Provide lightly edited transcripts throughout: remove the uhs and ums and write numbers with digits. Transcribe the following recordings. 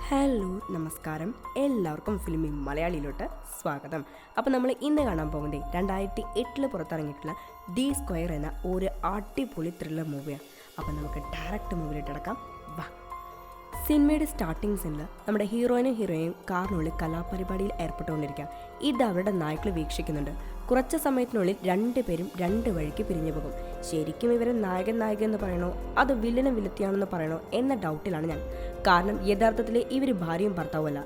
Hello നമസ്കാരം, എല്ലാവർക്കും ഫിലിമി മലയാളിയിലോട്ട് സ്വാഗതം. അപ്പോൾ നമ്മൾ ഇന്ന് കാണാൻ പോകുന്നത് 2008 പുറത്തിറങ്ങിയിട്ടുള്ള ദി സ്ക്വയർ എന്ന ഒരു അടിപൊളി ത്രില്ലർ മൂവിയാണ്. അപ്പോൾ നമുക്ക് ഡയറക്റ്റ് മൂവിയിലോട്ട് കിടക്കാം. വാ. സിനിമയുടെ സ്റ്റാർട്ടിങ് സീനിൽ നമ്മുടെ ഹീറോയിനും കാറിനുള്ളിൽ കലാപരിപാടിയിൽ ഏർപ്പെട്ടുകൊണ്ടിരിക്കുക. ഇത് അവരുടെ നായ്ക്കൾ വീക്ഷിക്കുന്നുണ്ട്. കുറച്ച് സമയത്തിനുള്ളിൽ രണ്ടുപേരും രണ്ട് വഴിക്ക് പിരിഞ്ഞു പോകും. ശരിക്കും ഇവരെ നായകൻ എന്ന് പറയണോ അതോ വില്ലത്തിയാണെന്ന് പറയണോ എന്ന ഡൗട്ടിലാണ് ഞാൻ. കാരണം യഥാർത്ഥത്തിൽ ഇവർ ഭാര്യയും ഭർത്താവുമല്ല,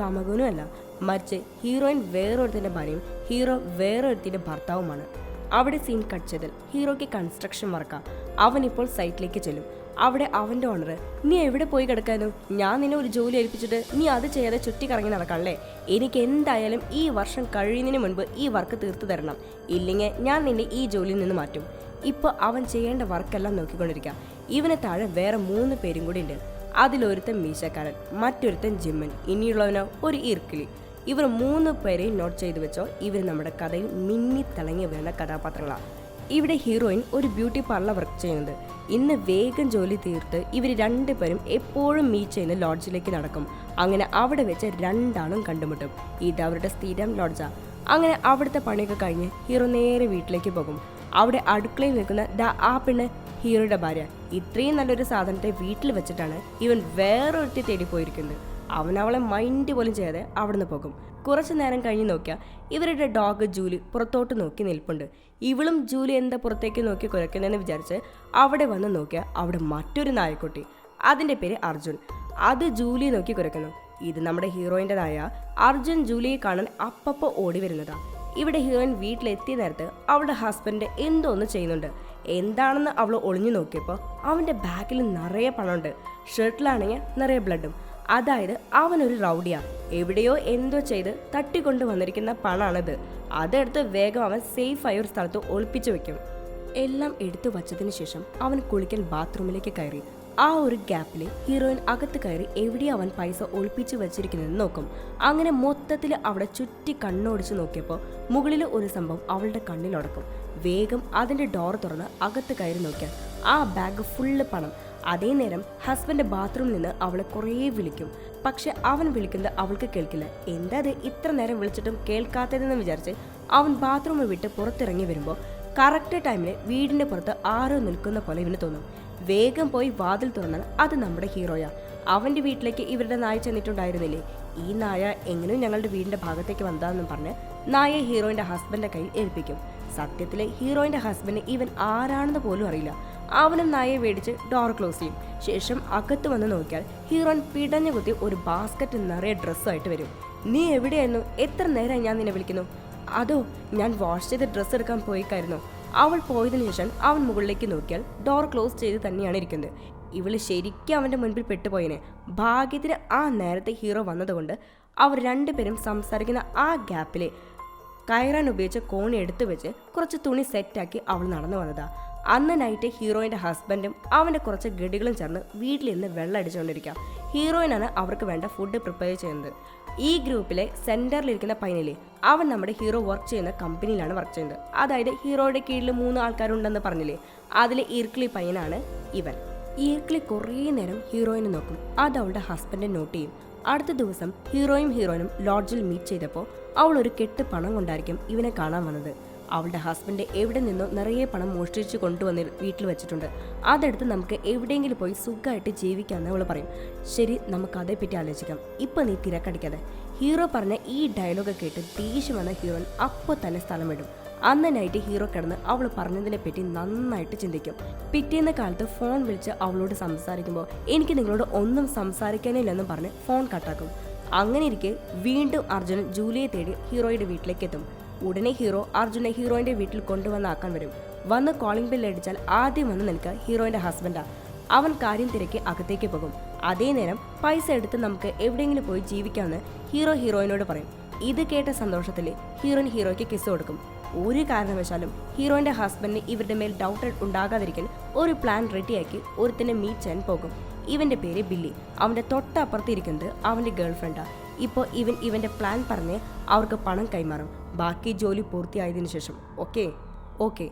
കാമുകനും അല്ല, മറിച്ച് ഹീറോയിൻ വേറൊരുത്തിൻ്റെ ഭാര്യയും ഹീറോ വേറൊരുത്തിൻ്റെ ഭർത്താവുമാണ്. അവിടെ സീൻ കട്ട് ചെയ്താൽ ഹീറോയ്ക്ക് കൺസ്ട്രക്ഷൻ വർക്കാ. അവനിപ്പോൾ സൈറ്റിലേക്ക് ചെല്ലും. അവിടെ അവൻ്റെ ഓണർ, നീ എവിടെ പോയി കിടക്കാനോ, ഞാൻ നിന്നെ ഒരു ജോലി ഏൽപ്പിച്ചിട്ട് നീ അത് ചെയ്യാതെ ചുറ്റിക്കറങ്ങി നടക്കണല്ലേ, എനിക്ക് എന്തായാലും ഈ വർഷം കഴിയുന്നതിന് മുൻപ് ഈ വർക്ക് തീർത്തു തരണം, ഇല്ലെങ്കിൽ ഞാൻ നിന്നെ ഈ ജോലിയിൽ നിന്ന് മാറ്റും. ഇപ്പോൾ അവൻ ചെയ്യേണ്ട വർക്കെല്ലാം നോക്കിക്കൊണ്ടിരിക്കുക. ഇവന് താഴെ വേറെ 3 പേരും കൂടി ഉണ്ട്. അതിലൊരുത്തൻ മീശക്കാരൻ, മറ്റൊരുത്തൻ ജിമ്മൻ, ഇനിയുള്ളവനോ ഒരു ഈർക്കിളി. ഇവർ 3 പേരെയും നോട്ട് ചെയ്തു വെച്ചോ. ഇവർ നമ്മുടെ കഥയിൽ മിന്നിത്തിളങ്ങി വീണ കഥാപാത്രങ്ങളാണ്. ഇവിടെ ഹീറോയിൻ ഒരു ബ്യൂട്ടി പാർലർ വർക്ക് ചെയ്യുന്നത്. ഇന്ന് വേഗം ജോലി തീർത്ത് ഇവർ 2 പേരും എപ്പോഴും മീറ്റ് ചെയ്യുന്ന ലോഡ്ജിലേക്ക് നടക്കും. അങ്ങനെ അവിടെ വെച്ച് രണ്ടാളും കണ്ടുമുട്ടും. ഇത് അവരുടെ സ്ഥിരം ലോഡ്ജാ. അങ്ങനെ അവിടുത്തെ പണിയൊക്കെ കഴിഞ്ഞ് ഹീറോ നേരെ വീട്ടിലേക്ക് പോകും. അവിടെ അടുക്കളയിൽ നിൽക്കുന്ന ആ പെണ്ണ് ഹീറോയുടെ ഭാര്യ. ഇത്രയും നല്ലൊരു സാധനത്തെ വീട്ടിൽ വെച്ചിട്ടാണ് ഇവൻ വേറൊരുത്തി തേടി പോയിരിക്കുന്നത്. അവൻ അവളെ മൈൻഡ് പോലും ചെയ്യാതെ അവിടുന്ന് പോകും. കുറച്ചു നേരം കഴിഞ്ഞ് നോക്കിയാൽ ഇവരുടെ ഡോഗ് ജൂലി പുറത്തോട്ട് നോക്കി നിൽപ്പുണ്ട്. ഇവളും ജൂലി എന്താ പുറത്തേക്ക് നോക്കി കുരക്കുന്നതെന്ന് വിചാരിച്ച് അവിടെ വന്ന് നോക്കിയാൽ അവിടെ മറ്റൊരു നായക്കുട്ടി. അതിൻ്റെ പേര് അർജുൻ. അത് ജൂലിയെ നോക്കി കുരക്കുന്നു. ഇത് നമ്മുടെ ഹീറോയിൻ്റെ നായ. അർജുൻ ജൂലിയെ കാണാൻ അപ്പപ്പോൾ ഓടി വരുന്നതാ. ഇവിടെ ഹീറോയിൻ വീട്ടിലെത്തിയ നേരത്ത് അവളുടെ ഹസ്ബൻഡ് എന്തോ ഒന്ന് ചെയ്യുന്നുണ്ട്. എന്താണെന്ന് അവൾ ഒളിഞ്ഞു നോക്കിയപ്പോൾ അവൻ്റെ ബാഗിൽ നിറയെ പണമുണ്ട്. ഷർട്ടിലാണെങ്കിൽ നിറയെ ബ്ലഡും. അതായത് അവനൊരു റൗഡിയാ. എവിടെയോ എന്തോ ചെയ്ത് തട്ടിക്കൊണ്ട് വന്നിരിക്കുന്ന പണമാണിത്. അതെടുത്ത് വേഗം അവൻ സേഫായ ഒരു സ്ഥലത്ത് ഒളിപ്പിച്ചു വെക്കും. എല്ലാം എടുത്തു വച്ചതിന് ശേഷം അവൻ കുളിക്കാൻ ബാത്റൂമിലേക്ക് കയറി. ആ ഒരു ഗ്യാപ്പിൽ ഹീറോയിൻ അകത്ത് കയറി എവിടെയോ അവൻ പൈസ ഒളിപ്പിച്ചു വെച്ചിരിക്കുന്നതെന്ന് നോക്കും. അങ്ങനെ മൊത്തത്തിൽ അവിടെ ചുറ്റി കണ്ണോടിച്ച് നോക്കിയപ്പോൾ മുകളിൽ ഒരു സംഭവം അവളുടെ കണ്ണിലുടക്കും. വേഗം അതിൻ്റെ ഡോർ തുറന്ന് അകത്ത് കയറി നോക്കിയാൽ ആ ബാഗ് ഫുള്ള് പണം. അതേ നേരം ഹസ്ബൻഡ് ബാത്റൂമിൽ നിന്ന് അവളെ കുറേ വിളിക്കും. പക്ഷെ അവൻ വിളിക്കുന്നത് അവൾക്ക് കേൾക്കില്ല. എന്താ അത് ഇത്ര നേരം വിളിച്ചിട്ടും കേൾക്കാത്തതെന്ന് വിചാരിച്ച് അവൻ ബാത്റൂമിൽ വിട്ട് പുറത്തിറങ്ങി വരുമ്പോൾ കറക്റ്റ് ടൈമിൽ വീടിൻ്റെ പുറത്ത് ആരോ നിൽക്കുന്ന പോലെ ഇവന് തോന്നും. വേഗം പോയി വാതിൽ തുറന്നാൽ അത് നമ്മുടെ ഹീറോയാ. അവൻ്റെ വീട്ടിലേക്ക് ഇവരുടെ നായ ചെന്നിട്ടുണ്ടായിരുന്നില്ലേ. ഈ നായ എങ്ങനെയും ഞങ്ങളുടെ വീടിൻ്റെ ഭാഗത്തേക്ക് വന്നതാണെന്നും പറഞ്ഞ് നായയെ ഹീറോയിൻ്റെ ഹസ്ബൻഡിൻ്റെ കയ്യിൽ ഏൽപ്പിക്കും. സത്യത്തിൽ ഹീറോയിൻ്റെ ഹസ്ബൻഡ് ഇവൻ ആരാണെന്ന് പോലും അറിയില്ല. അവനും നായയെ മേടിച്ച് ഡോർ ക്ലോസ് ചെയ്യും. ശേഷം അകത്ത് വന്ന് നോക്കിയാൽ ഹീറോയിൻ പിടഞ്ഞു കുത്തി ഒരു ബാസ്ക്കറ്റ് നിറയെ ഡ്രസ്സായിട്ട് വരും. നീ എവിടെയായിരുന്നു? എത്ര നേരമായി ഞാൻ നിന്നെ വിളിക്കുന്നു? അതോ ഞാൻ വാഷ് ചെയ്ത് ഡ്രസ്സ് എടുക്കാൻ പോയിക്കായിരുന്നു. അവൾ പോയതിനു ശേഷം അവൻ മുകളിലേക്ക് നോക്കിയാൽ ഡോർ ക്ലോസ് ചെയ്ത് തന്നെയാണ് ഇരിക്കുന്നത്. ഇവള് ശരിക്കും അവൻ്റെ മുൻപിൽ പെട്ടുപോയനെ. ഭാഗ്യത്തിന് ആ നേരത്തെ ഹീറോ വന്നതുകൊണ്ട് അവർ 2 പേരും സംസാരിക്കുന്ന ആ ഗ്യാപ്പിൽ കയറാൻ ഉപയോഗിച്ച കോണി എടുത്തു വെച്ച് കുറച്ച് തുണി സെറ്റാക്കി അവൾ നടന്നു വന്നതാ. അന്ന് നൈറ്റ് ഹീറോയിൻ്റെ ഹസ്ബൻഡും അവൻ്റെ കുറച്ച് ഗഡികളും ചേർന്ന് വീട്ടിലിരുന്ന് വെള്ളം അടിച്ചുകൊണ്ടിരിക്കുക. ഹീറോയിനാണ് അവർക്ക് വേണ്ട ഫുഡ് പ്രിപ്പയർ ചെയ്യുന്നത്. ഈ ഗ്രൂപ്പിലെ സെൻറ്ററിലിരിക്കുന്ന പയ്യനിലെ അവൻ നമ്മുടെ ഹീറോ വർക്ക് ചെയ്യുന്ന കമ്പനിയിലാണ് വർക്ക് ചെയ്യുന്നത്. അതായത് ഹീറോയുടെ കീഴിൽ 3 ആൾക്കാരുണ്ടെന്ന് പറഞ്ഞില്ലേ, അതിലെ ഈർക്കിളി പയ്യനാണ് ഇവൻ. ഈർക്കിളി കുറേ നേരം ഹീറോയിനെ നോക്കും. അത് അവളുടെ ഹസ്ബൻഡ് നോട്ട് ചെയ്യും. അടുത്ത ദിവസം ഹീറോയിനും ലോഡ്ജിൽ മീറ്റ് ചെയ്തപ്പോൾ അവൾ ഒരു കെട്ട് പണം കൊണ്ടായിരിക്കും ഇവനെ കാണാൻ വന്നത്. അവളുടെ ഹസ്ബൻഡ് എവിടെ നിന്നോ നിറയെ പണം മോഷ്ടിച്ച് കൊണ്ടുവന്ന് വീട്ടിൽ വെച്ചിട്ടുണ്ട്. അതെടുത്ത് നമുക്ക് എവിടെയെങ്കിലും പോയി സുഖമായിട്ട് ജീവിക്കാമെന്ന് അവൾ പറയും. ശരി, നമുക്ക് അതേപ്പറ്റി ആലോചിക്കാം, ഇപ്പം നീ തിരക്കടിക്കാതെ. ഹീറോ പറഞ്ഞ ഈ ഡയലോഗ് കേട്ട് ദേഷ്യം വന്ന ഹീറോയിൻ അപ്പോൾ തന്നെ സ്ഥലം വിടും. അന്ന് നൈറ്റ് ഹീറോ കിടന്ന് അവൾ പറഞ്ഞതിനെ പറ്റി നന്നായിട്ട് ചിന്തിക്കും. പിറ്റേന്ന് കാലത്ത് ഫോൺ വിളിച്ച് അവളോട് സംസാരിക്കുമ്പോൾ എനിക്ക് നിങ്ങളോട് ഒന്നും സംസാരിക്കാനില്ലെന്നും പറഞ്ഞ് ഫോൺ കട്ടാക്കും. അങ്ങനെ ഇരിക്കെ വീണ്ടും അർജുൻ ജൂലിയെ തേടി ഹീറോയുടെ വീട്ടിലേക്ക് എത്തും. ഉടനെ ഹീറോ അർജുനെ ഹീറോയിൻ്റെ വീട്ടിൽ കൊണ്ടുവന്നാക്കാൻ വരും. വന്ന് കോളിംഗ് ബെൽ അടിച്ചാൽ ആദ്യം വന്ന് നിൽക്കുക ഹീറോയിൻ്റെ ഹസ്ബൻഡാ. അവൻ കാര്യം തിരക്കി അകത്തേക്ക് പോകും. അതേ നേരം പൈസ എടുത്ത് നമുക്ക് എവിടെയെങ്കിലും പോയി ജീവിക്കാമെന്ന് ഹീറോയിനോട് പറയും. ഇത് കേട്ട സന്തോഷത്തിൽ ഹീറോയ്ക്ക് കിസ് കൊടുക്കും. ഒരു കാരണവശാലും ഹീറോയിൻ്റെ ഹസ്ബൻഡിന് ഇവരുടെ മേൽ ഡൗട്ട് ഉണ്ടാകാതിരിക്കാൻ ഒരു പ്ലാൻ റെഡിയാക്കി ഒരുത്തിനെ മീറ്റ് ചെയ്യാൻ പോകും. ഇവൻ്റെ പേര് ബില്ലി. അവൻ്റെ തൊട്ടപ്പുറത്തിരിക്കുന്നത് അവൻ്റെ ഗേൾഫ്രണ്ടാണ്. ഇപ്പോൾ ഇവൻ്റെ പ്ലാൻ പറഞ്ഞ് അവർക്ക് പണം കൈമാറും. ബാക്കി ജോലി പൂർത്തിയായതിനു ശേഷം. ഓക്കെ.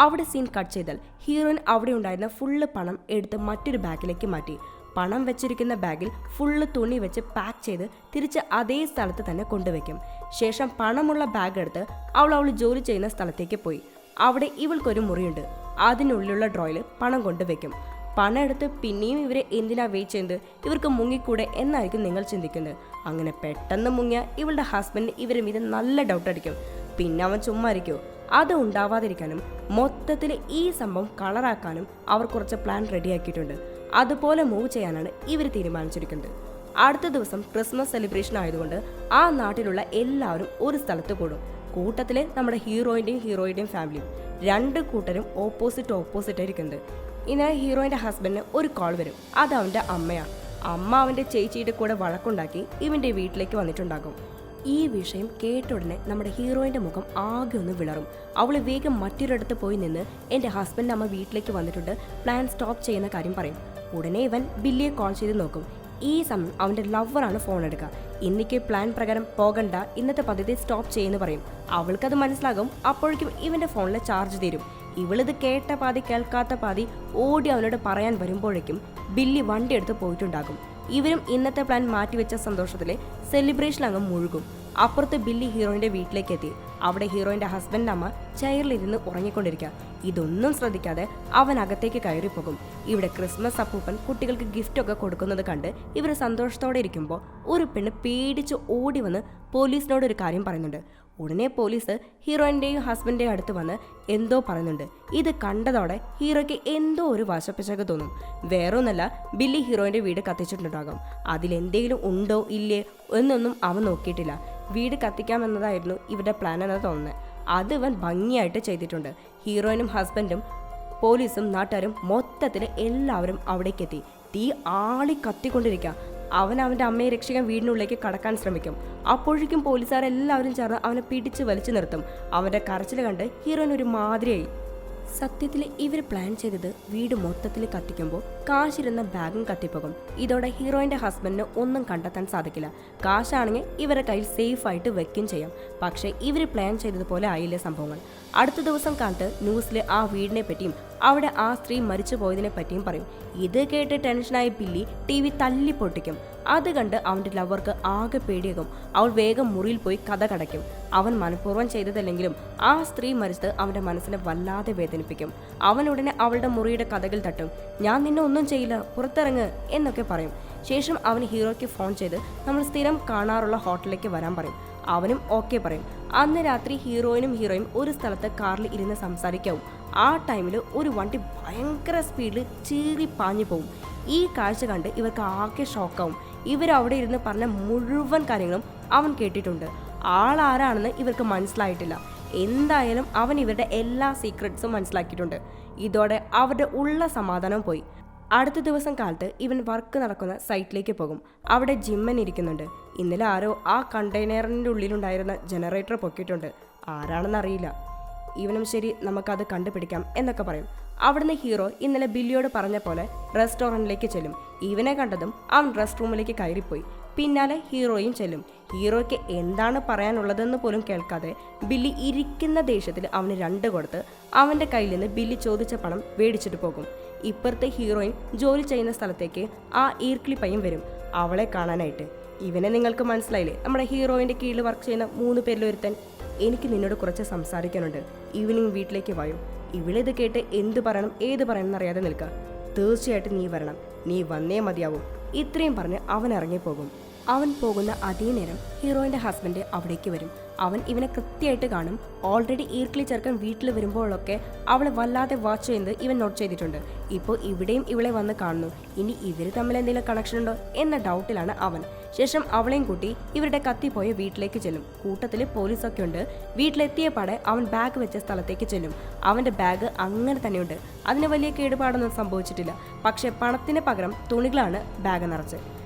അവിടെ സീൻ കട്ട് ചെയ്താൽ ഹീറോയിൻ അവിടെ ഉണ്ടായിരുന്ന ഫുള്ള് പണം എടുത്ത് മറ്റൊരു ബാഗിലേക്ക് മാറ്റി. പണം വെച്ചിരിക്കുന്ന ബാഗിൽ ഫുള്ള് തുണി വെച്ച് പാക്ക് ചെയ്ത് തിരിച്ച് അതേ സ്ഥലത്ത് തന്നെ കൊണ്ടുവയ്ക്കും. ശേഷം പണമുള്ള ബാഗ് എടുത്ത് അവൾ ജോലി ചെയ്യുന്ന സ്ഥലത്തേക്ക് പോയി. അവിടെ ഇവൾക്കൊരു മുറിയുണ്ട്. അതിനുള്ളിലുള്ള ഡ്രോയിൽ പണം കൊണ്ടുവയ്ക്കും. പണം എടുത്ത് പിന്നെയും ഇവരെ എന്തിനാ വെയിറ്റ് ചെയ്യുന്നത്, ഇവർക്ക് മുങ്ങിക്കൂടെ എന്നായിരിക്കും നിങ്ങൾ ചിന്തിക്കുന്നത്. അങ്ങനെ പെട്ടെന്ന് മുങ്ങിയ ഇവളുടെ ഹസ്ബൻഡിന് ഇവരെ മീതെ നല്ല ഡൗട്ട് അടിക്കും. പിന്നെ അവൻ ചുമ്മാ ഇരിക്കുമോ? അത് ഉണ്ടാവാതിരിക്കാനും മൊത്തത്തിൽ ഈ സംഭവം കളറാക്കാനും അവർ കുറച്ച് പ്ലാൻ റെഡിയാക്കിയിട്ടുണ്ട്. അതുപോലെ മൂവ് ചെയ്യാനാണ് ഇവർ തീരുമാനിച്ചിരിക്കുന്നത്. അടുത്ത ദിവസം ക്രിസ്മസ് സെലിബ്രേഷൻ ആയതുകൊണ്ട് ആ നാട്ടിലുള്ള എല്ലാവരും ഒരു സ്ഥലത്ത് കൂടും. കൂട്ടത്തിൽ നമ്മുടെ ഹീറോയിൻ്റെയും ഫാമിലിയും. രണ്ട് കൂട്ടരും ഓപ്പോസിറ്റ് ആയിരിക്കുന്നത്. ഇന്നലെ ഹീറോയിൻ്റെ ഹസ്ബൻഡിന് ഒരു കോൾ വരും. അത് അവൻ്റെ അമ്മയാണ്. അമ്മ അവൻ്റെ ചേച്ചിയുടെ കൂടെ വഴക്കുണ്ടാക്കി ഇവൻ്റെ വീട്ടിലേക്ക് വന്നിട്ടുണ്ടാകും. ഈ വിഷയം കേട്ട ഉടനെ നമ്മുടെ ഹീറോയിൻ്റെ മുഖം ആകെ ഒന്ന് വിളറും. അവൾ വേഗം മറ്റൊരിടത്ത് പോയി നിന്ന് എൻ്റെ ഹസ്ബൻഡ് അമ്മ വീട്ടിലേക്ക് വന്നിട്ടുണ്ട്, പ്ലാൻ സ്റ്റോപ്പ് ചെയ്യുന്ന കാര്യം പറയും. ഉടനെ ഇവൻ ബില്ലിയെ കോൾ ചെയ്ത് നോക്കും. ഈ സമയം അവൻ്റെ ലവറാണ് ഫോൺ എടുക്കുക. ഇന്നിക്ക് പ്ലാൻ പ്രകാരം പോകണ്ട, ഇന്നത്തെ പദ്ധതി സ്റ്റോപ്പ് ചെയ്യുന്നു പറയും. അവൾക്കത് മനസ്സിലാകും. അപ്പോഴേക്കും ഇവൻ്റെ ഫോണിലെ ചാർജ് തീരും. ഇവളിത് കേട്ട പാതി കേൾക്കാത്ത പാതി ഓടി അവനോട് പറയാൻ വരുമ്പോഴേക്കും ബില്ലി വണ്ടി എടുത്ത് പോയിട്ടുണ്ടാകും. ഇവരും ഇന്നത്തെ പ്ലാൻ മാറ്റിവെച്ച സന്തോഷത്തിലെ സെലിബ്രേഷൻ അങ്ങ് മുഴുകും. അപ്പുറത്ത് ബില്ലി ഹീറോയിൻ്റെ വീട്ടിലേക്ക് എത്തി. അവിടെ ഹീറോയിൻ്റെ ഹസ്ബൻഡ് അമ്മ ചെയറിലിരുന്ന് ഉറങ്ങിക്കൊണ്ടിരിക്കുക. ഇതൊന്നും ശ്രദ്ധിക്കാതെ അവൻ അകത്തേക്ക് കയറിപ്പോകും. ഇവിടെ ക്രിസ്മസ് അപ്പൂപ്പൻ കുട്ടികൾക്ക് ഗിഫ്റ്റൊക്കെ കൊടുക്കുന്നത് കണ്ട് ഇവർ സന്തോഷത്തോടെ ഇരിക്കുമ്പോൾ ഒരു പെണ്ണ് പേടിച്ച് ഓടി വന്ന് പോലീസിനോട് ഒരു കാര്യം പറയുന്നുണ്ട്. ഉടനെ പോലീസ് ഹീറോയിൻ്റെയും ഹസ്ബൻഡിൻ്റെയും അടുത്ത് വന്ന് എന്തോ പറയുന്നുണ്ട്. ഇത് കണ്ടതോടെ ഹീറോയ്ക്ക് എന്തോ ഒരു വശപ്പിശക് തോന്നും. വേറൊന്നല്ല, ബില്ലി ഹീറോയിൻ്റെ വീട് കത്തിച്ചിട്ടുണ്ടാകും. അതിലെന്തെങ്കിലും ഉണ്ടോ ഇല്ലേ എന്നൊന്നും അവൻ നോക്കിയിട്ടില്ല. വീട് കത്തിക്കാമെന്നതായിരുന്നു ഇവരുടെ പ്ലാൻ എന്ന് തോന്നുന്നത്. അത് ഇവൻ ഭംഗിയായിട്ട് ചെയ്തിട്ടുണ്ട്. ഹീറോയിനും ഹസ്ബൻഡും പോലീസും നാട്ടുകാരും മൊത്തത്തിൽ എല്ലാവരും അവിടേക്കെത്തി. തീ ആളി കത്തിക്കൊണ്ടിരിക്കുക. അവൻ അവൻ്റെ അമ്മയെ രക്ഷിക്കാൻ വീടിനുള്ളിലേക്ക് കടക്കാൻ ശ്രമിക്കും. അപ്പോഴേക്കും പോലീസുകാരെല്ലാവരും ചേർന്ന് അവനെ പിടിച്ച് വലിച്ചു നിർത്തും. അവൻ്റെ കരച്ചിൽ കണ്ട് ഹീറോയിൻ ഒരു മാതിരിയായി. സത്യത്തിൽ ഇവർ പ്ലാൻ ചെയ്തത് വീട് മൊത്തത്തിൽ കത്തിക്കുമ്പോൾ കാശിരുന്ന ബാഗും കത്തിപ്പോകും. ഇതോടെ ഹീറോയിൻ്റെ ഹസ്ബൻഡിന് ഒന്നും കണ്ടെത്താൻ സാധിക്കില്ല. കാശാണെങ്കിൽ ഇവരുടെ കയ്യിൽ സേഫായിട്ട് വെക്കുകയും ചെയ്യാം. പക്ഷേ ഇവർ പ്ലാൻ ചെയ്തതുപോലെ ആയില്ലേ സംഭവങ്ങൾ. അടുത്ത ദിവസം കാലത്ത് ന്യൂസിൽ ആ വീടിനെ പറ്റിയും അവിടെ ആ സ്ത്രീ മരിച്ചു പോയതിനെ പറ്റിയും പറയും. ഇത് കേട്ട് ടെൻഷനായ ബില്ലി TV തല്ലി പൊട്ടിക്കും. അത് കണ്ട് അവൻ്റെ ലവർക്ക് ആകെ പേടിയാകും. അവൾ വേഗം മുറിയിൽ പോയി കഥ കടയ്ക്കും. അവൻ മനഃപൂർവ്വം ചെയ്തതല്ലെങ്കിലും ആ സ്ത്രീ മരിച്ചത് അവൻ്റെ മനസ്സിനെ വല്ലാതെ വേദനിപ്പിക്കും. അവൻ ഉടനെ അവളുടെ മുറിയുടെ കഥകൾ തട്ടും. ഞാൻ നിന്നെ ഒന്നും ചെയ്യില്ല, പുറത്തിറങ്ങ് എന്നൊക്കെ പറയും. ശേഷം അവൻ ഹീറോയ്ക്ക് ഫോൺ ചെയ്ത് നമ്മൾ സ്ഥിരം കാണാറുള്ള ഹോട്ടലിലേക്ക് വരാൻ പറയും. അവനും ഓക്കെ പറയും. അന്ന് രാത്രി ഹീറോയിനും ഒരു സ്ഥലത്ത് കാറിൽ ഇരുന്ന് സംസാരിക്കാവും. ആ ടൈമിൽ ഒരു വണ്ടി ഭയങ്കര സ്പീഡിൽ ചീറി പാഞ്ഞു പോവും. ഈ കാഴ്ച കണ്ട് ഇവർക്ക് ആകെ ഷോക്കാവും. ഇവരവിടെ ഇരുന്ന് പറഞ്ഞ മുഴുവൻ കാര്യങ്ങളും അവൻ കേട്ടിട്ടുണ്ട്. ആളാരാണെന്ന് ഇവർക്ക് മനസ്സിലായിട്ടില്ല. എന്തായാലും അവൻ ഇവരുടെ എല്ലാ സീക്രട്സും മനസ്സിലാക്കിയിട്ടുണ്ട്. ഇതോടെ അവരുടെ ഉള്ള സമാധാനം പോയി. അടുത്ത ദിവസം കാലത്ത് ഇവൻ വർക്ക് നടക്കുന്ന സൈറ്റിലേക്ക് പോകും. അവിടെ ജിമ്മൻ ഇരിക്കുന്നുണ്ട്. ഇന്നലെ ആരോ ആ കണ്ടെയ്നറിൻ്റെ ഉള്ളിലുണ്ടായിരുന്ന ജനറേറ്റർ പൊക്കിയിട്ടുണ്ട്. ആരാണെന്നറിയില്ല. ഇവനും ശരി, നമുക്കത് കണ്ടുപിടിക്കാം എന്നൊക്കെ പറയും. അവിടുന്ന് ഹീറോ ഇന്നലെ ബില്ലിയോട് പറഞ്ഞ പോലെ റെസ്റ്റോറൻറ്റിലേക്ക് ചെല്ലും. ഇവനെ കണ്ടതും അവൻ റെസ്റ്റ് റൂമിലേക്ക് കയറിപ്പോയി. പിന്നാലെ ഹീറോയും ചെല്ലും. ഹീറോയ്ക്ക് എന്താണ് പറയാനുള്ളതെന്ന് പോലും കേൾക്കാതെ ബില്ലി ഇരിക്കുന്ന ദേഷ്യത്തിൽ അവന് 2 കൊടുത്ത് അവൻ്റെ കയ്യിൽ നിന്ന് ബില്ലി ചോദിച്ച പണം മേടിച്ചിട്ട് പോകും. ഇപ്പുറത്തെ ഹീറോയിൻ ജോലി ചെയ്യുന്ന സ്ഥലത്തേക്ക് ആ ഈർക്കിളി പയ്യൻ വരും അവളെ കാണാനായിട്ട്. ഇവനെ നിങ്ങൾക്ക് മനസ്സിലായില്ലേ? നമ്മുടെ ഹീറോയിൻ്റെ കീഴിൽ വർക്ക് ചെയ്യുന്ന 3 പേരിൽ ഒരുത്തൻ. എനിക്ക് നിന്നോട് കുറച്ച് സംസാരിക്കാനുണ്ട്, ഈവനിങ് വീട്ടിലേക്ക് വായോ. ഇവളിത് കേട്ട് എന്ത് പറയണം ഏത് പറയണം എന്നറിയാതെ നിൽക്കുക. തീർച്ചയായിട്ടും നീ വരണം, നീ വന്നേ മതിയാവും. ഇത്രയും പറഞ്ഞ് അവൻ ഇറങ്ങിപ്പോകും. അവൻ പോകുന്ന അതേ നേരം ഹീറോയിൻ്റെ ഹസ്ബൻഡ് അവിടേക്ക് വരും. അവൻ ഇവനെ കൃത്യമായിട്ട് കാണും. ഓൾറെഡി ഈർക്കിളി ചെറുക്കൻ വീട്ടിൽ വരുമ്പോഴൊക്കെ അവളെ വല്ലാതെ വാച്ച് ചെയ്യുന്നത് ഇവൻ നോട്ട് ചെയ്തിട്ടുണ്ട്. ഇപ്പോൾ ഇവിടെയും ഇവളെ വന്ന് കാണുന്നു. ഇനി ഇവർ തമ്മിൽ എന്തെങ്കിലും കണക്ഷൻ ഉണ്ടോ എന്ന ഡൗട്ടിലാണ് അവൻ. ശേഷം അവളെയും കൂട്ടി ഇവരുടെ കത്തിപ്പോയ വീട്ടിലേക്ക് ചെല്ലും. കൂട്ടത്തിൽ പോലീസൊക്കെ ഉണ്ട്. വീട്ടിലെത്തിയ പാടെ അവൻ ബാഗ് വെച്ച സ്ഥലത്തേക്ക് ചെല്ലും. അവൻ്റെ ബാഗ് അങ്ങനെ തന്നെയുണ്ട്. അതിന് വലിയ കേടുപാടൊന്നും സംഭവിച്ചിട്ടില്ല. പക്ഷേ പണത്തിന് പകരം തുണികളാണ് ബാഗ് നിറച്ച്.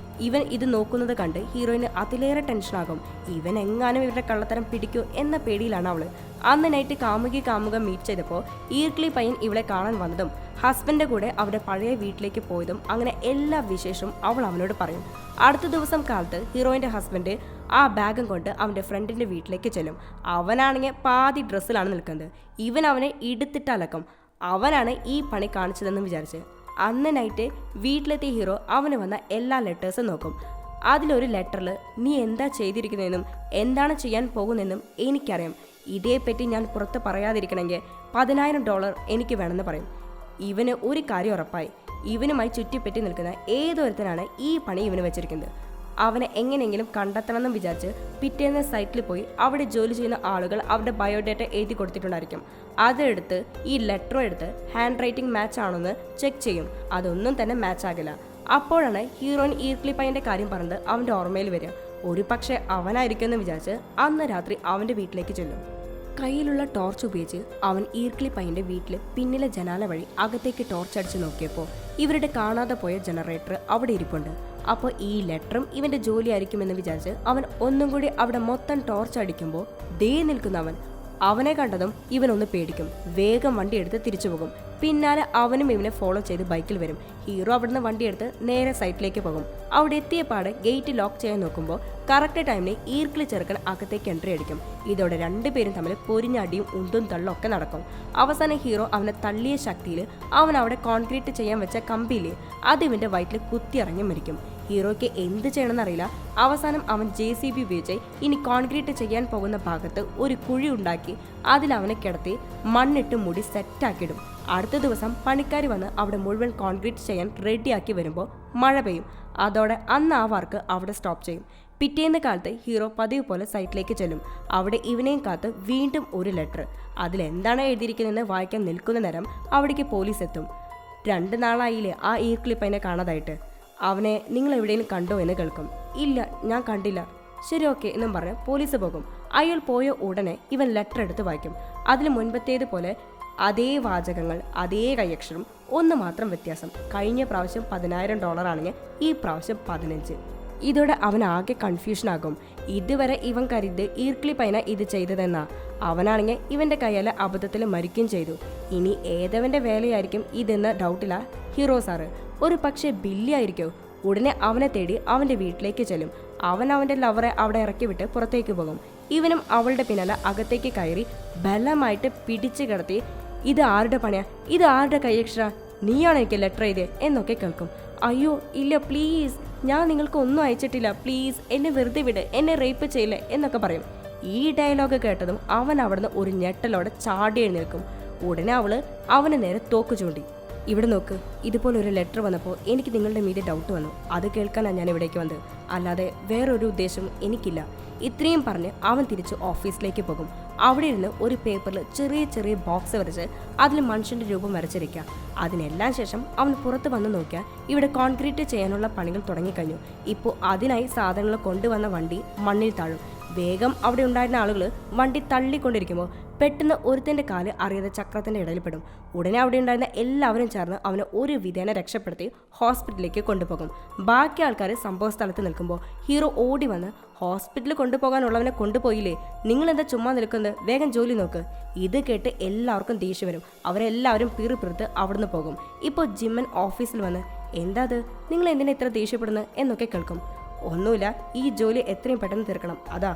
ഇവൻ ഇത് നോക്കുന്നത് കണ്ട് ഹീറോയിന് അതിലേറെ ടെൻഷനാകും. ഇവൻ എങ്ങാനും ഇവരുടെ കള്ളത്തരം പിടിക്കൂ എന്ന പേടിയിലാണ് അവള്. അന്ന് നൈറ്റ് കാമുക മീറ്റ് ചെയ്തപ്പോൾ ഈർക്കിളി പയ്യൻ ഇവളെ കാണാൻ വന്നതും ഹസ്ബൻഡിന്റെ കൂടെ അവരുടെ പഴയ വീട്ടിലേക്ക് പോയതും അങ്ങനെ എല്ലാ വിശേഷവും അവൾ അവനോട് പറയും. അടുത്ത ദിവസം കാലത്ത് ഹീറോയിൻ്റെ ഹസ്ബൻഡ് ആ ബാഗും കൊണ്ട് അവൻ്റെ ഫ്രണ്ടിൻ്റെ വീട്ടിലേക്ക് ചെല്ലും. അവനാണെങ്കിൽ പാതി ഡ്രസ്സിലാണ് നിൽക്കുന്നത്. ഇവൻ അവനെ എടുത്തിട്ട് അലക്കും. അവനാണ് ഈ പണി കാണിച്ചതെന്ന് വിചാരിച്ച്. അന്ന് നൈറ്റ് വീട്ടിലെത്തിയ ഹീറോ അവന് വന്ന എല്ലാ ലെറ്റേഴ്സും നോക്കും. അതിലൊരു ലെറ്ററിൽ നീ എന്താ ചെയ്തിരിക്കുന്നതെന്നും എന്താണ് ചെയ്യാൻ പോകുന്നതെന്നും എനിക്കറിയാം, ഇതേപ്പറ്റി ഞാൻ പുറത്ത് പറയാതിരിക്കണമെങ്കിൽ $10,000 എനിക്ക് വേണമെന്ന് പറയും. ഇവന് ഒരു കാര്യം ഉറപ്പായി, ഇവനുമായി ചുറ്റിപ്പറ്റി നിൽക്കുന്ന ഏതൊരുത്തനാണ് ഈ പണി ഇവന് വെച്ചിരിക്കുന്നത്. അവനെ എങ്ങനെയെങ്കിലും കണ്ടെത്തണമെന്നും വിചാരിച്ച് പിറ്റേന്ന് സൈറ്റിൽ പോയി അവിടെ ജോലി ചെയ്യുന്ന ആളുകൾ അവരുടെ ബയോഡേറ്റ എഴുതി കൊടുത്തിട്ടുണ്ടായിരിക്കും. അതെടുത്ത് ഈ ലെറ്ററും എടുത്ത് ഹാൻഡ് റൈറ്റിംഗ് മാച്ച് ആണോന്ന് ചെക്ക് ചെയ്യും. അതൊന്നും തന്നെ മാച്ച് ആകില്ല. അപ്പോഴാണ് ഹീറോയിൻ ഈർക്ലി പയ്യൻ്റെ കാര്യം പറഞ്ഞത് അവൻ്റെ ഓർമ്മയിൽ വരിക. ഒരു പക്ഷേ അവനായിരിക്കുമെന്ന് വിചാരിച്ച് അന്ന് രാത്രി അവൻ്റെ വീട്ടിലേക്ക് ചെല്ലും. കയ്യിലുള്ള ടോർച്ച് ഉപയോഗിച്ച് അവൻ ഈർക്ലി പയ്യൻ്റെ വീട്ടിൽ പിന്നിലെ ജനാല വഴി അകത്തേക്ക് ടോർച്ച് അടിച്ച് നോക്കിയപ്പോൾ ഇവരുടെ കാണാതെ പോയ ജനറേറ്റർ അവിടെ ഇരിപ്പുണ്ട്. അപ്പോൾ ഈ ലെറ്ററും ഇവൻ്റെ ജോലിയായിരിക്കുമെന്ന് വിചാരിച്ച് അവൻ ഒന്നും കൂടി അവിടെ മൊത്തം ടോർച്ച് അടിക്കുമ്പോൾ ദേ നിൽക്കുന്നവൻ അവനെ കണ്ടതും ഇവനൊന്ന് പേടിക്കും. വേഗം വണ്ടി എടുത്ത് തിരിച്ചു പോകും. പിന്നാലെ അവനും ഇവനെ ഫോളോ ചെയ്ത് ബൈക്കിൽ വരും. ഹീറോ അവിടുന്ന് വണ്ടിയെടുത്ത് നേരെ സൈറ്റിലേക്ക് പോകും. അവിടെ എത്തിയപാട് ഗേറ്റ് ലോക്ക് ചെയ്യാൻ നോക്കുമ്പോൾ കറക്റ്റ് ടൈമിന് ഈർക്കിളി ചെറുക്കൻ അകത്തേക്ക് എൻട്രി അടിക്കും. ഇതോടെ രണ്ടുപേരും തമ്മിൽ പൊരിഞ്ഞടിയും ഉന്തും തള്ളും ഒക്കെ നടക്കും. അവസാനം ഹീറോ അവനെ തള്ളിയ ശക്തിയിൽ അവൻ അവിടെ കോൺക്രീറ്റ് ചെയ്യാൻ വെച്ച കമ്പിയില് അത് ഇവന്റെ വയറ്റിൽ കുത്തിയിറങ്ങി മരിക്കും. ഹീറോയ്ക്ക് എന്ത് ചെയ്യണമെന്നറിയില്ല. അവസാനം അവൻ JCB ഉപയോഗിച്ച് ഇനി കോൺക്രീറ്റ് ചെയ്യാൻ പോകുന്ന ഭാഗത്ത് ഒരു കുഴി ഉണ്ടാക്കി അതിൽ അവനെ കിടത്തി മണ്ണിട്ട് മൂടി സെറ്റാക്കിയിടും. അടുത്ത ദിവസം പണിക്കാർ വന്ന് അവിടെ മുഴുവൻ കോൺക്രീറ്റ് ചെയ്യാൻ റെഡിയാക്കി വരുമ്പോൾ മഴ പെയ്യും. അതോടെ അന്ന് ആ വർക്ക് അവിടെ സ്റ്റോപ്പ് ചെയ്യും. പിറ്റേന്ന് കാലത്ത് ഹീറോ പതിവ് പോലെ സൈറ്റിലേക്ക് ചെല്ലും. അവിടെ ഇവനെയും കാത്ത് വീണ്ടും ഒരു ലെറ്റർ. അതിലെന്താണ് എഴുതിയിരിക്കുന്നതെന്ന് വായിക്കാൻ നിൽക്കുന്ന നേരം അവിടേക്ക് പോലീസ് എത്തും. 2 നാളായില്ലേ ആ ഈർക്കിളി പയ്യനെ കാണാതായിട്ട്, അവനെ നിങ്ങൾ എവിടെയും കണ്ടോ എന്ന് കേൾക്കും. ഇല്ല, ഞാൻ കണ്ടില്ല. ശരി, ഓക്കെ എന്നും പറഞ്ഞ് പോലീസ് പോകും. അയാൾ പോയ ഉടനെ ഇവൻ ലെറ്റർ എടുത്ത് വായിക്കും. അതിൽ മുൻപത്തേതുപോലെ അതേ വാചകങ്ങൾ, അതേ കൈയക്ഷരം, ഒന്ന് മാത്രം വ്യത്യാസം. കഴിഞ്ഞ പ്രാവശ്യം $10,000 ആണെങ്കിൽ ഈ പ്രാവശ്യം 15. ഇതോടെ അവൻ ആകെ കൺഫ്യൂഷനാകും. ഇതുവരെ ഇവൻ കരുതി ഈർക്കിളി പയ്യന ഇത് ചെയ്തതെന്നാ. അവനാണെങ്കിൽ ഇവന്റെ കയ്യാലെ അബദ്ധത്തിൽ മരിക്കുകയും ചെയ്തു. ഇനി ഏതവന്റെ വേലയായിരിക്കും ഇതെന്ന് ഡൗട്ടില്ല ഹീറോ സാറ്. ഒരു പക്ഷേ ബില്ലി ആയിരിക്കോ? ഉടനെ അവനെ തേടി അവന്റെ വീട്ടിലേക്ക് ചെല്ലും. അവൻ അവന്റെ ലവറെ അവിടെ ഇറക്കി വിട്ട് പുറത്തേക്ക് പോകും. ഇവനും അവളുടെ പിന്നാലെ അകത്തേക്ക് കയറി ബലമായിട്ട് പിടിച്ചു കിടത്തി ഇത് ആരുടെ പണിയാ, ഇത് ആരുടെ കൈയക്ഷര, നീയാണ് എനിക്ക് ലെറ്റർ എഴുതിയത് എന്നൊക്കെ കേൾക്കും. അയ്യോ ഇല്ല, പ്ലീസ്, ഞാൻ നിങ്ങൾക്ക് ഒന്നും അയച്ചിട്ടില്ല, പ്ലീസ് എന്നെ വെറുതെ വിട്, എന്നെ റേപ്പ് ചെയ്യില്ലേ എന്നൊക്കെ പറയും. ഈ ഡയലോഗ് കേട്ടതും അവൻ അവിടുന്ന് ഒരു ഞെട്ടലോടെ ചാടി എഴുന്നേൽക്കും. ഉടനെ അവന് നേരെ തോക്ക് ചൂണ്ടി. ഇവിടെ നോക്ക്, ഇതുപോലൊരു ലെറ്റർ വന്നപ്പോൾ എനിക്ക് നിങ്ങളുടെ മീതെ ഡൗട്ട് വന്നു. അത് കേൾക്കാനാണ് ഞാൻ ഇവിടേക്ക് വന്നത്, അല്ലാതെ വേറൊരു ഉദ്ദേശം എനിക്കില്ല. ഇത്രയും പറഞ്ഞ് അവൻ തിരിച്ച് ഓഫീസിലേക്ക് പോകും. അവിടെ ഇരുന്ന് ഒരു പേപ്പറിൽ ചെറിയ ചെറിയ ബോക്സ് വരച്ച് അതിൽ മനുഷ്യൻ്റെ രൂപം വരച്ചിരിക്കുക. അതിനെല്ലാം ശേഷം അവൻ പുറത്ത് വന്ന് നോക്കിയാൽ ഇവിടെ കോൺക്രീറ്റ് ചെയ്യാനുള്ള പണികൾ തുടങ്ങിക്കഴിഞ്ഞു. ഇപ്പോൾ അതിനായി സാധനങ്ങൾ കൊണ്ടുവന്ന വണ്ടി മണ്ണിൽ താഴും. വേഗം അവിടെ ഉണ്ടായിരുന്ന ആളുകൾ വണ്ടി തള്ളിക്കൊണ്ടിരിക്കുമ്പോൾ പെട്ടെന്ന് ഒരുത്തൻ്റെ കാല് അറിയാതെ ചക്രത്തിൻ്റെ ഇടയിൽപ്പെടും. ഉടനെ അവിടെ ഉണ്ടായിരുന്ന എല്ലാവരും ചേർന്ന് അവനെ ഒരു വിധേന രക്ഷപ്പെടുത്തി ഹോസ്പിറ്റലിലേക്ക് കൊണ്ടുപോകും. ബാക്കി ആൾക്കാർ സംഭവ സ്ഥലത്ത് നിൽക്കുമ്പോൾ ഹീറോ ഓടി വന്ന് ഹോസ്പിറ്റലിൽ കൊണ്ടുപോകാനുള്ളവനെ കൊണ്ടുപോയില്ലേ, നിങ്ങളെന്താ ചുമ്മാ നിൽക്കുന്നത്, വേഗം ജോലി നോക്ക്. ഇത് കേട്ട് എല്ലാവർക്കും ദേഷ്യം വരും. അവരെല്ലാവരും പിറുപിറുത്ത് അവിടുന്ന് പോകും. ഇപ്പോൾ ജിമ്മൻ ഓഫീസിൽ വന്ന് എന്താ അത്, നിങ്ങൾ എന്തിനാ ഇത്ര ദേഷ്യപ്പെടുന്നത് എന്നൊക്കെ കേൾക്കും. ഒന്നുമില്ല, ഈ ജോലി എത്രയും പെട്ടെന്ന് തീർക്കണം, അതാ.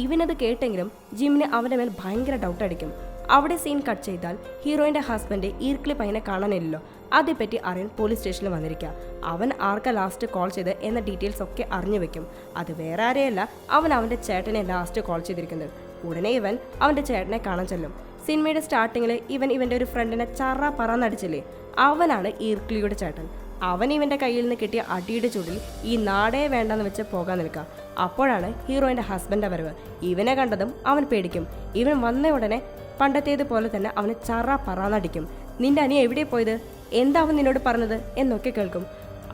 ഇവനത് കേട്ടെങ്കിലും ജിമ്മിന് അവൻ്റെ മേൽ ഭയങ്കര ഡൗട്ട് അടിക്കും. അവിടെ സീൻ കട്ട് ചെയ്താൽ ഹീറോയിൻ്റെ ഹസ്ബൻഡ് ഈർക്കിളി പയ്യനെ കാണാനില്ലല്ലോ. അതേപ്പറ്റി അറിയാൻ പോലീസ് സ്റ്റേഷനിൽ വന്നിരിക്കുക. അവൻ ആർക്കാ ലാസ്റ്റ് കോൾ ചെയ്ത് എന്ന ഡീറ്റെയിൽസ് ഒക്കെ അറിഞ്ഞു വെക്കും. അത് വേറെ ആരെയല്ല, അവൻ അവൻ്റെ ചേട്ടനെ ലാസ്റ്റ് കോൾ ചെയ്തിരിക്കുന്നത്. ഉടനെ ഇവൻ അവൻ്റെ ചേട്ടനെ കാണാൻ ചെല്ലും. സിനിമയുടെ സ്റ്റാർട്ടിങ്ങിൽ ഇവൻ്റെ ഒരു ഫ്രണ്ടിനെ ചറ പറന്നടിച്ചില്ലേ, അവനാണ് ഈർക്കിളിയുടെ ചേട്ടൻ. അവൻ ഇവൻ്റെ കയ്യിൽ നിന്ന് കിട്ടിയ അടിയുടെ ചൂടിൽ ഈ നാടേ വേണ്ടെന്ന് വെച്ച് പോകാൻ നിൽക്കുക. അപ്പോഴാണ് ഹീറോയിൻ്റെ ഹസ്ബൻഡ് വരവ്. ഇവനെ കണ്ടതും അവൻ പേടിക്കും. ഇവൻ വന്ന ഉടനെ പണ്ടത്തേതുപോലെ തന്നെ അവന് ചറ പറന്നടിക്കും. നിന്റെ അനിയ എവിടെ പോയത്, എന്താ അവൻ നിന്നോട് പറഞ്ഞത് എന്നൊക്കെ കേൾക്കും.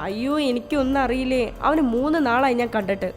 അയ്യോ എനിക്കൊന്നും അറിയില്ലേ, അവന് 3 നാളായി ഞാൻ കണ്ടിട്ട്.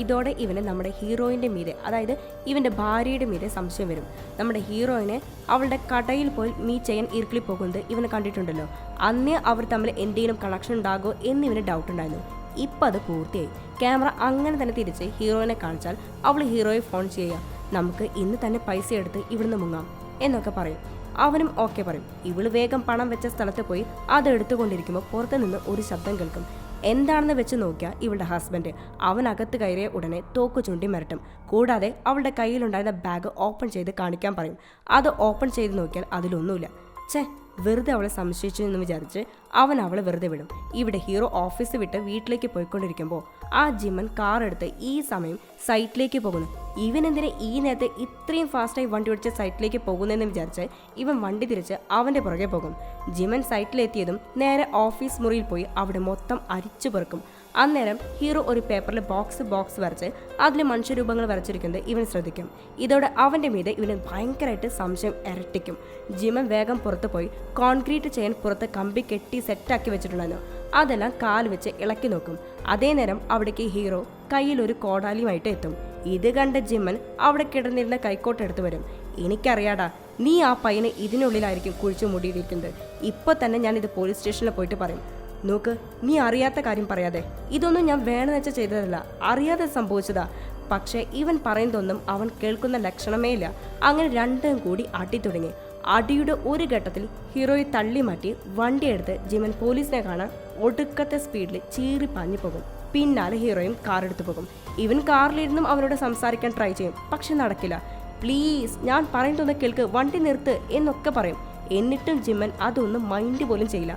ഇതോടെ ഇവന് നമ്മുടെ ഹീറോയിൻ്റെ മീതെ, അതായത് ഇവൻ്റെ ഭാര്യയുടെ മീതെ സംശയം വരും. നമ്മുടെ ഹീറോയിനെ അവളുടെ കടയിൽ പോയി മീറ്റ് ചെയ്യാൻ ഈർക്കിളി പോകുന്നത് ഇവന് കണ്ടിട്ടുണ്ടല്ലോ. അന്നേ അവർ തമ്മിൽ എന്തെങ്കിലും കണക്ഷൻ ഉണ്ടാകുമോ എന്നിവന് ഡൗട്ട് ഉണ്ടായിരുന്നു. ഇപ്പം അത് പൂർത്തിയായി. ക്യാമറ അങ്ങനെ തന്നെ തിരിച്ച് ഹീറോയിനെ കാണിച്ചാൽ അവൾ ഹീറോയെ ഫോൺ ചെയ്യുക, നമുക്ക് ഇന്ന് തന്നെ പൈസ എടുത്ത് ഇവിടുന്ന് മുങ്ങാം എന്നൊക്കെ പറയും. അവനും ഓക്കെ പറയും. ഇവള് വേഗം പണം വെച്ച സ്ഥലത്ത് പോയി അത് എടുത്തുകൊണ്ടിരിക്കുമ്പോൾ പുറത്തു നിന്ന് ഒരു ശബ്ദം കേൾക്കും. എന്താണെന്ന് വെച്ച് നോക്കിയാൽ ഇവളുടെ ഹസ്ബൻഡ്. അവൻ അകത്ത് കയറിയ ഉടനെ തോക്ക് ചൂണ്ടി മിരട്ടും. കൂടാതെ അവളുടെ കയ്യിലുണ്ടായിരുന്ന ബാഗ് ഓപ്പൺ ചെയ്ത് കാണിക്കാൻ പറയും. അത് ഓപ്പൺ ചെയ്ത് നോക്കിയാൽ അതിലൊന്നുമില്ല. ഛേ, വെറുതെ അവളെ സംശയിച്ചു എന്ന് വിചാരിച്ച് അവൻ അവളെ വെറുതെ വിടും. ഇവിടെ ഹീറോ ഓഫീസ് വിട്ട് വീട്ടിലേക്ക് പോയിക്കൊണ്ടിരിക്കുമ്പോൾ ആ ജിമ്മൻ കാർ എടുത്ത് ഈ സമയം സൈറ്റിലേക്ക് പോകുന്നു. ഇവൻ എന്തിനാ ഈ നേരത്തെ ഇത്രയും ഫാസ്റ്റായി വണ്ടി ഓടിച്ച് സൈറ്റിലേക്ക് പോകുന്നതെന്ന് വിചാരിച്ച് ഇവൻ വണ്ടി തിരിച്ച് അവൻ്റെ പുറകെ പോകും. ജിമ്മൻ സൈറ്റിലെത്തിയതും നേരെ ഓഫീസ് മുറിയിൽ പോയി അവിടെ മൊത്തം അരിച്ചു പെറുക്കും. അന്നേരം ഹീറോ ഒരു പേപ്പറിൽ ബോക്സ് വരച്ച് അതിൽ മനുഷ്യരൂപങ്ങൾ വരച്ചിരിക്കുന്നത് ഇവൻ ശ്രദ്ധിക്കും. ഇതോടെ അവൻ്റെ മീതെ ഇവന് ഭയങ്കരമായിട്ട് സംശയം ഇരട്ടിക്കും. ജിമ്മൻ വേഗം പുറത്ത് പോയി കോൺക്രീറ്റ് ചെയ്യാൻ പുറത്ത് കമ്പി കെട്ടി സെറ്റാക്കി വെച്ചിട്ടുണ്ടായിരുന്നു. അതെല്ലാം കാൽ വെച്ച് ഇളക്കി നോക്കും. അതേ നേരം അവിടേക്ക് ഹീറോ കയ്യിൽ ഒരു കോടാലിയുമായിട്ട് എത്തും. ഇത് കണ്ട ജിമ്മൻ അവിടെ കിടന്നിരുന്ന കൈക്കോട്ട് എടുത്തു വരും. എനിക്കറിയാടാ, നീ ആ പയ്യനെ ഇതിനുള്ളിലായിരിക്കും കുഴിച്ചു മൂടിയിരിക്കുന്നത്. ഇപ്പോൾ തന്നെ ഞാൻ ഇത് പോലീസ് സ്റ്റേഷനിൽ പോയിട്ട് പറയും. നോക്ക്, നീ അറിയാത്ത കാര്യം പറയാതെ. ഇതൊന്നും ഞാൻ വേണമെന്ന് വെച്ചാൽ ചെയ്തതല്ല, അറിയാതെ സംഭവിച്ചതാ. പക്ഷേ ഇവൻ പറയുന്നതൊന്നും അവൻ കേൾക്കുന്ന ലക്ഷണമേ ഇല്ല. അങ്ങനെ രണ്ടും കൂടി അടി തുടങ്ങി. അടിയുടെ ഒരു ഘട്ടത്തിൽ ഹീറോയെ തള്ളി മാറ്റി വണ്ടിയെടുത്ത് ജിമ്മൻ പോലീസിനെ കാണാൻ ഒടുക്കത്തെ സ്പീഡിൽ ചീറി പാഞ്ഞു പോകും. പിന്നാലെ ഹീറോയും കാർ എടുത്തു പോകും. ഇവൻ കാറിലിരുന്നും അവനോട് സംസാരിക്കാൻ ട്രൈ ചെയ്യും, പക്ഷെ നടക്കില്ല. പ്ലീസ്, ഞാൻ പറയുന്നതൊന്ന് കേൾക്ക്, വണ്ടി നിർത്ത് എന്നൊക്കെ പറയും. എന്നിട്ടും ജിമ്മൻ അതൊന്നും മൈൻഡ് പോലും ചെയ്യില്ല.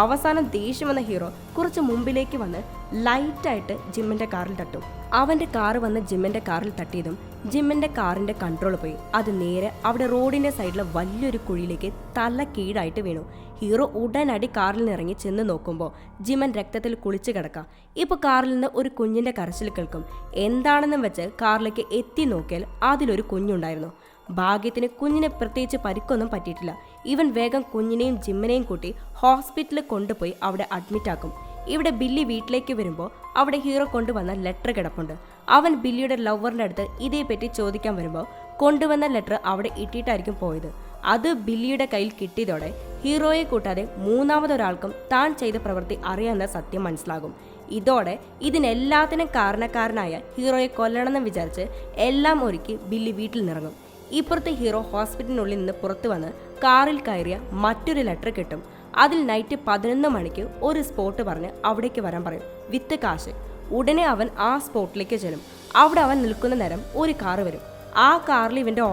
അവസാനം ദേഷ്യം വന്ന ഹീറോ കുറച്ച് മുമ്പിലേക്ക് വന്ന് ലൈറ്റായിട്ട് ജിമ്മന്റെ കാറിൽ തട്ടും. അവന്റെ കാറ് വന്ന് ജിമ്മന്റെ കാറിൽ തട്ടിയതും ജിമ്മന്റെ കാറിന്റെ കൺട്രോൾ പോയി. അത് നേരെ അവിടെ റോഡിന്റെ സൈഡിലെ വലിയൊരു കുഴിയിലേക്ക് തല കീഴായിട്ട് വീണു. ഹീറോ ഉടനടി കാറിൽ നിന്ന് ഇറങ്ങി ചെന്ന് നോക്കുമ്പോൾ ജിമ്മൻ രക്തത്തിൽ കുളിച്ച് കിടക്കാം. ഇപ്പോൾ കാറിൽ നിന്ന് ഒരു കുഞ്ഞിന്റെ കരച്ചിൽ കേൾക്കും. എന്താണെന്നും വെച്ച് കാറിലേക്ക് എത്തി നോക്കിയാൽ അതിലൊരു കുഞ്ഞുണ്ടായിരുന്നു. ഭാഗ്യത്തിന് കുഞ്ഞിന് പ്രത്യേകിച്ച് പരിക്കൊന്നും പറ്റിയിട്ടില്ല. ഇവൻ വേഗം കുഞ്ഞിനെയും ജിമ്മനെയും കൂട്ടി ഹോസ്പിറ്റലിൽ കൊണ്ടുപോയി അവിടെ അഡ്മിറ്റാക്കും. ഇവിടെ ബില്ലി വീട്ടിലേക്ക് വരുമ്പോൾ അവിടെ ഹീറോ കൊണ്ടുവന്ന ലെറ്റർ കിടപ്പുണ്ട്. അവൻ ബില്ലിയുടെ ലവറിൻ്റെ അടുത്ത് ഇതേപ്പറ്റി ചോദിക്കാൻ വരുമ്പോൾ കൊണ്ടുവന്ന ലെറ്റർ അവിടെ ഇട്ടിട്ടായിരിക്കും പോയത്. അത് ബില്ലിയുടെ കയ്യിൽ കിട്ടിയതോടെ ഹീറോയെ കൂട്ടാതെ മൂന്നാമതൊരാൾക്കും താൻ ചെയ്ത പ്രവൃത്തി അറിയാവുന്ന സത്യം മനസ്സിലാകും. ഇതോടെ ഇതിനെല്ലാത്തിനും കാരണക്കാരനായ ഹീറോയെ കൊല്ലണമെന്ന് വിചാരിച്ച് എല്ലാം ഒരുക്കി ബില്ലി വീട്ടിൽ നിറങ്ങും. ഇപ്പുറത്തെ ഹീറോ ഹോസ്പിറ്റലിനുള്ളിൽ നിന്ന് പുറത്തു വന്ന് കാറിൽ കയറിയ മറ്റൊരു ലെറ്റർ കിട്ടും. അതിൽ നൈറ്റ് 11 മണിക്ക് ഒരു സ്പോട്ട് പറഞ്ഞ് അവിടേക്ക് വരാൻ പറയും, വിത്ത് കാശ്. ഉടനെ അവൻ ആ സ്പോട്ടിലേക്ക് ചെല്ലും. അവിടെ അവൻ നിൽക്കുന്ന നേരം ഒരു കാറ് വരും. ആ കാറിൽ ഇവൻ്റെ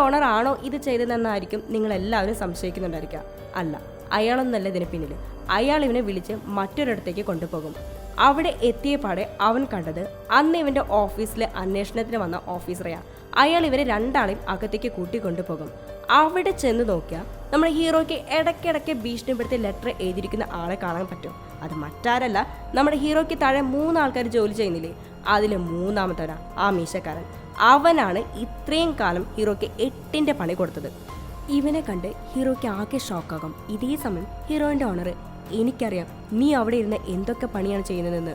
ഓണർ ആണോ ഇത് ചെയ്തതെന്നായിരിക്കും നിങ്ങളെല്ലാവരും സംശയിക്കുന്നുണ്ടായിരിക്കുക. അല്ല, അയാളൊന്നല്ല ഇതിന് പിന്നിൽ. അയാൾ ഇവനെ വിളിച്ച് മറ്റൊരിടത്തേക്ക് കൊണ്ടുപോകും. അവിടെ എത്തിയപാടെ അവൻ കണ്ടത് അന്ന് ഇവൻ്റെ ഓഫീസിലെ അന്വേഷണത്തിന് വന്ന ഓഫീസറെയാണ്. അയാൾ ഇവരെ രണ്ടാളെയും അകത്തേക്ക് കൂട്ടിക്കൊണ്ടുപോകും. അവിടെ ചെന്ന് നോക്കിയാൽ നമ്മുടെ ഹീറോയ്ക്ക് ഇടയ്ക്കിടയ്ക്ക് ഭീഷണിപ്പെടുത്തി ലെറ്റർ എഴുതിയിരിക്കുന്ന ആളെ കാണാൻ പറ്റും. അത് മറ്റാരല്ല, നമ്മുടെ ഹീറോയ്ക്ക് താഴെ 3 ആൾക്കാർ ജോലി ചെയ്യുന്നില്ലേ, അതിൽ മൂന്നാമത്തവനാ ആ മീശക്കാരൻ. അവനാണ് ഇത്രയും കാലം ഹീറോയ്ക്ക് 8ന്റെ പണി കൊടുത്തത്. ഇവനെ കണ്ട് ഹീറോയ്ക്ക് ആകെ ഷോക്കാകും. ഇതേ സമയം ഹീറോയിൻ്റെ ഓണർ, എനിക്കറിയാം നീ അവിടെ ഇരുന്ന് എന്തൊക്കെ പണിയാണ് ചെയ്യുന്നതെന്ന്.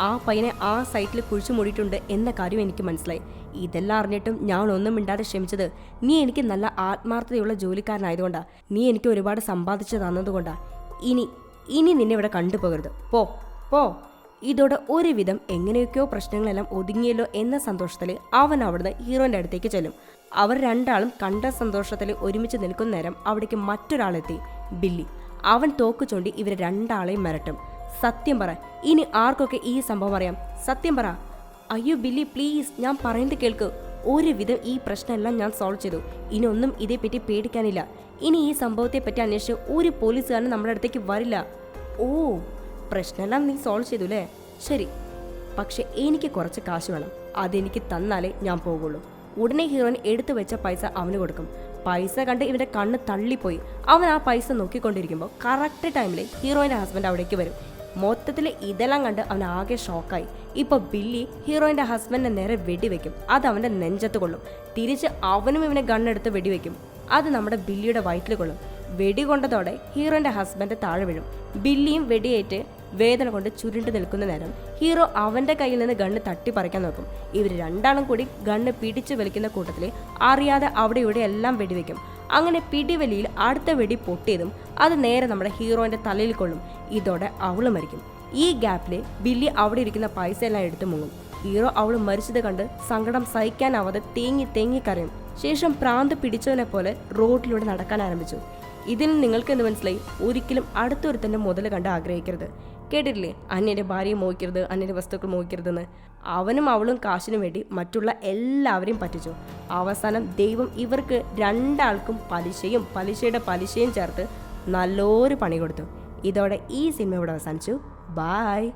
ആ പയ്യനെ ആ സൈറ്റിൽ കുഴിച്ചു മൂടിയിട്ടുണ്ട് എന്ന കാര്യം എനിക്ക് മനസ്സിലായി. ഇതെല്ലാം അറിഞ്ഞിട്ടും ഞാൻ ഒന്നും മിണ്ടാതെ ക്ഷമിച്ചത് നീ എനിക്ക് നല്ല ആത്മാർത്ഥതയുള്ള ജോലിക്കാരനായതുകൊണ്ടാണ്. നീ എനിക്ക് ഒരുപാട് സമ്പാദിച്ചു തന്നതുകൊണ്ടാണ്. ഇനി നിന്നെ ഇവിടെ കണ്ടുപോകരുത്, പോ പോ. ഇതോടെ ഒരുവിധം എങ്ങനെയൊക്കെയോ പ്രശ്നങ്ങളെല്ലാം ഒതുങ്ങിയല്ലോ എന്ന സന്തോഷത്തിൽ അവൻ അവിടുന്ന് ഹീറോൻ്റെ അടുത്തേക്ക് ചെല്ലും. അവർ രണ്ടാളും കണ്ട സന്തോഷത്തിൽ ഒരുമിച്ച് നിൽക്കുന്ന നേരം അവിടേക്ക് മറ്റൊരാളെത്തി, ബില്ലി. അവൻ തോക്ക് ചൂണ്ടി ഇവരെ രണ്ടാളെയും മിരട്ടും. സത്യം പറ, ഇനി ആർക്കൊക്കെ ഈ സംഭവം അറിയാം? സത്യം പറ. അയ്യോ ബില്ലി, പ്ലീസ്, ഞാൻ പറയുന്നത് കേൾക്ക്. ഒരുവിധം ഈ പ്രശ്നമെല്ലാം ഞാൻ സോൾവ് ചെയ്തു. ഇനി ഒന്നും ഇതേപ്പറ്റി പേടിക്കാനില്ല. ഇനി ഈ സംഭവത്തെപ്പറ്റി അന്വേഷിച്ച് ഒരു പോലീസുകാരനും നമ്മുടെ അടുത്തേക്ക് വരില്ല. ഓ, പ്രശ്നമെല്ലാം നീ സോൾവ് ചെയ്തു അല്ലേ? ശരി, പക്ഷെ എനിക്ക് കുറച്ച് കാശ് വേണം. അതെനിക്ക് തന്നാലേ ഞാൻ പോകുള്ളൂ. ഉടനെ ഹീറോയിൻ എടുത്തു വെച്ച പൈസ അവന് കൊടുക്കും. പൈസ കണ്ട് ഇവൻ്റെ കണ്ണ് തള്ളിപ്പോയി. അവൻ ആ പൈസ നോക്കിക്കൊണ്ടിരിക്കുമ്പോൾ കറക്റ്റ് ടൈമിൽ ഹീറോയിൻ്റെ ഹസ്ബൻഡ് അവിടേക്ക് വരും. മൊത്തത്തിൽ ഇതെല്ലാം കണ്ട് അവൻ ആകെ ഷോക്കായി. ഇപ്പോൾ ബില്ലി ഹീറോയിൻ്റെ ഹസ്ബൻഡിനെ നേരെ വെടിവെക്കും. അത് അവൻ്റെ നെഞ്ചത്ത് കൊള്ളും. തിരിച്ച് അവനും ഇവനെ ഗണ്ണെടുത്ത് വെടിവെക്കും. അത് നമ്മുടെ ബില്ലിയുടെ വയറ്റിൽ കൊള്ളും. വെടി കൊണ്ടതോടെ ഹീറോയിൻ്റെ ഹസ്ബൻഡ് താഴെ വീഴും. ബില്ലിയും വെടിയേറ്റ് വേദന കൊണ്ട് ചുരുണ്ട് നിൽക്കുന്ന നേരം ഹീറോ അവൻ്റെ കയ്യിൽ നിന്ന് ഗണ്ണ് തട്ടിപ്പറിക്കാൻ നോക്കും. ഇവർ രണ്ടാളും കൂടി ഗണ്ണ് പിടിച്ചു വലിക്കുന്ന കൂട്ടത്തിൽ അറിയാതെ അവിടെ ഇവിടെ എല്ലാം വെടിവെക്കും. അങ്ങനെ പിടിവലിയിൽ അടുത്ത വെടി പൊട്ടിയതും അത് നേരെ നമ്മുടെ ഹീറോയിൻ്റെ തലയിൽ കൊള്ളും. ഇതോടെ അവൾ മരിക്കും. ഈ ഗ്യാപ്പിൽ ബില്ലി അവിടെ ഇരിക്കുന്ന പൈസ എല്ലാം എടുത്തു മുങ്ങും. ഹീറോ അവൾ മരിച്ചത് കണ്ട് സങ്കടം സഹിക്കാനാവാതെ തേങ്ങി കരയും. ശേഷം പ്രാന്ത് പിടിച്ചവനെ പോലെ റോഡിലൂടെ നടക്കാൻ ആരംഭിച്ചു. ഇതിൽ നിങ്ങൾക്ക് എന്ത് മനസ്സിലായി? ഒരിക്കലും അടുത്തൊരുത്തൻ്റെ മുതൽ കണ്ട് ആഗ്രഹിക്കരുത്. കേട്ടിട്ടില്ലേ, അന്യൻ്റെ ഭാര്യയെ മോഹിക്കരുത്, അന്യൻ്റെ വസ്തുക്കൾ മോഹിക്കരുതെന്ന്. അവനും അവളും കാശിനു വേണ്ടി മറ്റുള്ള എല്ലാവരെയും പറ്റിച്ചു. അവസാനം ദൈവം ഇവർക്ക് രണ്ടാൾക്കും പലിശയുടെ പലിശയും ചേർത്ത് നല്ലൊരു പണി കൊടുത്തു. ഇതോടെ ഈ സിനിമ ഇവിടെ അവസാനിച്ചു. ബായ്.